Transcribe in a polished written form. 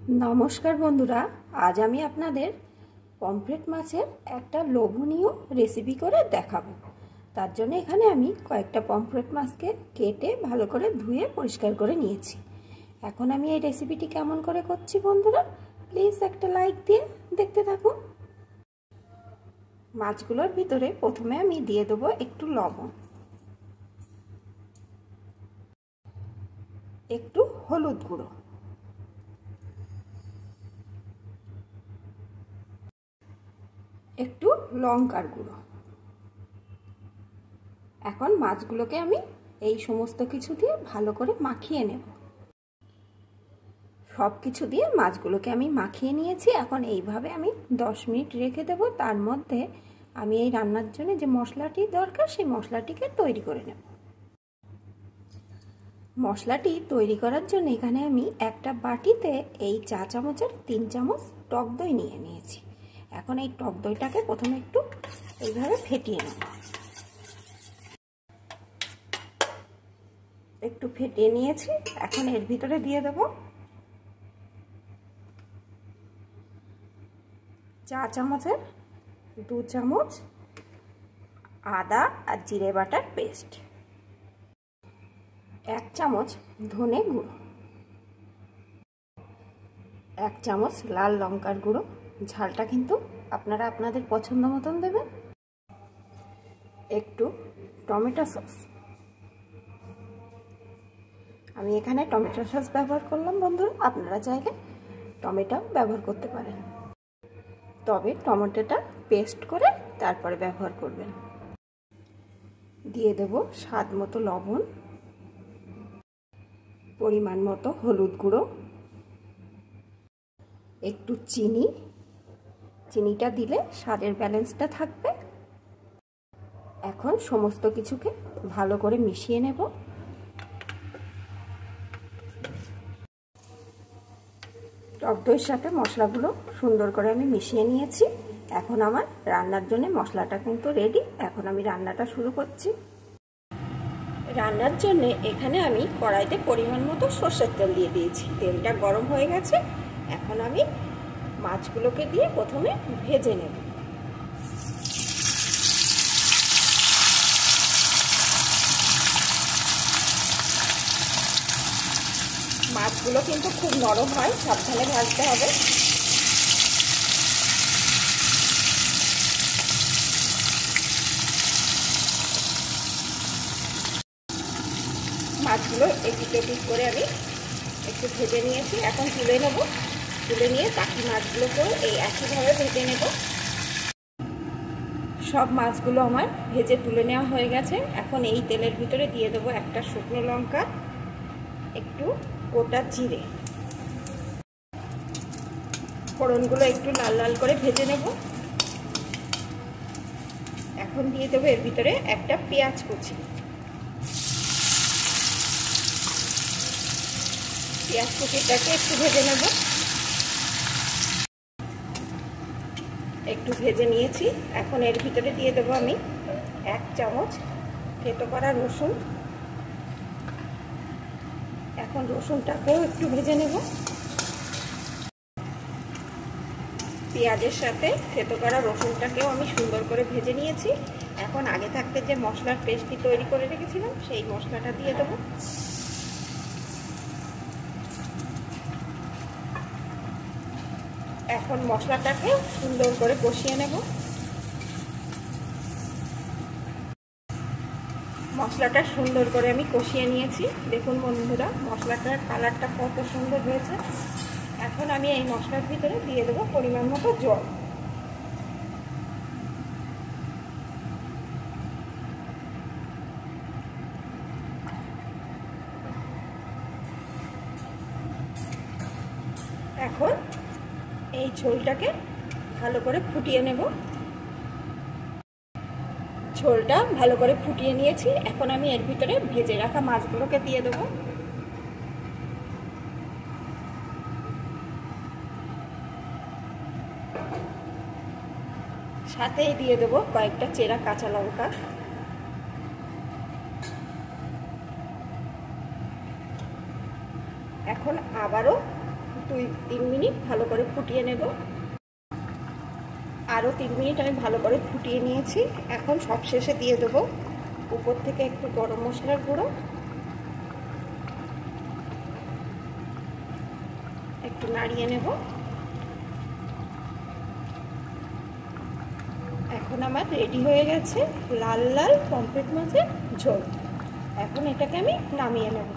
নমস্কার বন্ধুরা, আজ আমি আপনাদের পমফ্রেট মাছের একটা লোভনীয় রেসিপি করে দেখাবো। তার জন্য এখানে আমি কয়েকটা পমফ্রেট মাছকে কেটে ভালো করে ধুয়ে পরিষ্কার করে নিয়েছি। এখন আমি এই রেসিপিটি কেমন করে করছি বন্ধুরা, প্লিজ একটা লাইক দিয়ে দেখতে থাকুন। মাছগুলোর ভিতরে প্রথমে আমি দিয়ে দেবো একটু লবণ, একটু হলুদ গুঁড়ো, একটু লঙ্কার গুঁড়ো। এখন মাছগুলোকে আমি এই সমস্ত কিছু দিয়ে ভালো করে মাখিয়ে নেব। সব কিছু দিয়ে মাছগুলোকে আমি মাখিয়ে নিয়েছি। এখন এইভাবে আমি 10 মিনিট রেখে দেব। তার মধ্যে আমি এই রান্নার জন্য যে মশলাটি দরকার সেই মশলাটিকে তৈরি করে নেব। মশলাটি তৈরি করার জন্য এখানে আমি একটা বাটিতে এই চা চামচের 3 চামচ টক দই নিয়ে নিয়েছি। এখন এই টক দইটাকে প্রথমে একটু এইভাবে ফেটিয়ে নেব। একটু ফেটিয়ে নিয়েছি। এখন এর ভিতরে দিয়ে দেব চা চামচের 2 চামচ আদা আর জিরে বাটার পেস্ট, 1 চামচ ধনে গুঁড়ো, 1 চামচ লাল লঙ্কার গুঁড়ো। ঝালটা কিন্তু আপনারা আপনাদের পছন্দ মতন দেবেন। একটু টমেটো সস, আমি এখানে টমেটো সস ব্যবহার করলাম বন্ধুরা, আপনারা চাইলে টমেটো ব্যবহার করতে পারেন, তবে টমেটোটা পেস্ট করে তারপরে ব্যবহার করবেন। দিয়ে দেব স্বাদ মতো লবণ, পরিমাণ মতো হলুদ গুঁড়ো, একটু চিনি। চিনিটা দিলে স্বাদের ব্যালেন্সটা থাকবে। এখন সমস্ত কিছুকে ভালো করে মিশিয়ে নেব। টক দইয়ের সাথে মশলাগুলো সুন্দর করে আমি মিশিয়ে নিয়েছি। এখন আমার রান্নার জন্য মশলাটা কিন্তু রেডি। এখন আমি রান্নাটা শুরু করছি। রান্নার জন্য এখানে আমি কড়াইতে পরিমাণ মতো সরষের তেল দিয়ে দিয়েছি। তেলটা গরম হয়ে গেছে। এখন আমি মাছগুলোকে দিয়ে প্রথমে ভেজে নেব। মাছগুলো কিন্তু খুব নরম হয়, সাবধানে ভাজতে হবে। মাছগুলো এপিট ওপিট করে আমি একটু ভেজে নিয়েছি। এখন তুলে নেব। তুলে নিয়ে বাকি মাছগুলোকেও এই একইভাবে ভেজে নেব। সব মাছগুলো আমার ভেজে তুলে নেওয়া হয়ে গেছে। এখন এই তেলের ভিতরে দিয়ে দেবো একটা শুকনো লঙ্কা, একটু গোটা জিরে। ফোড়নগুলো একটু লাল লাল করে ভেজে নেব। এখন দিয়ে দেবো এর ভিতরে একটা পেঁয়াজ কুচি। পেঁয়াজ কুচিটাকে একটু ভেজে নেব। একটু ভেজে নিয়েছি। এখন এর ভিতরে দিয়ে দেবো আমি 1 চামচ থেতো করা রসুন। এখন রসুনটাকেও একটু ভেজে নেব। পেঁয়াজের সাথে থেতো করা রসুনটাকেও আমি সুন্দর করে ভেজে নিয়েছি। এখন আগে থাকতে যে মশলার পেস্টটি তৈরি করে রেখেছিলাম সেই মশলাটা দিয়ে দেবো। এখন মশলাটাকে সুন্দর করে কষিয়ে নেব। মশলাটা সুন্দর করে আমি কষিয়ে নিয়েছি। দেখুন বন্ধুরা, মশলাটার কালারটা কত সুন্দর হয়েছে। এখন আমি এই মশলার ভিতরে দিয়ে দেবো পরিমাণ মতো জল। এখন এই ঝোলটাকে ভালো করে ফুটিয়ে নেব। ঝোলটা ভালো করে ফুটিয়ে নিয়েছি। এখন আমি এর ভিতরে ভেজে রাখা মাছগুলোকে দিয়ে দেবো। সাথেই দিয়ে দেবো কয়েকটা চেরা কাঁচা লঙ্কা। এখন আবারও 2-3 মিনিট ভালো করে ফুটিয়ে নেব। আরও 3 মিনিট আমি ভালো করে ফুটিয়ে নিয়েছি। এখন সব শেষে দিয়ে দেবো উপর থেকে একটু গরম মশলার গুঁড়ো, একটু নাড়িয়ে নেব। এখন আমার রেডি হয়ে গেছে লাল লাল পমফ্রেট মাছের ঝোল। এখন এটাকে আমি নামিয়ে নেব।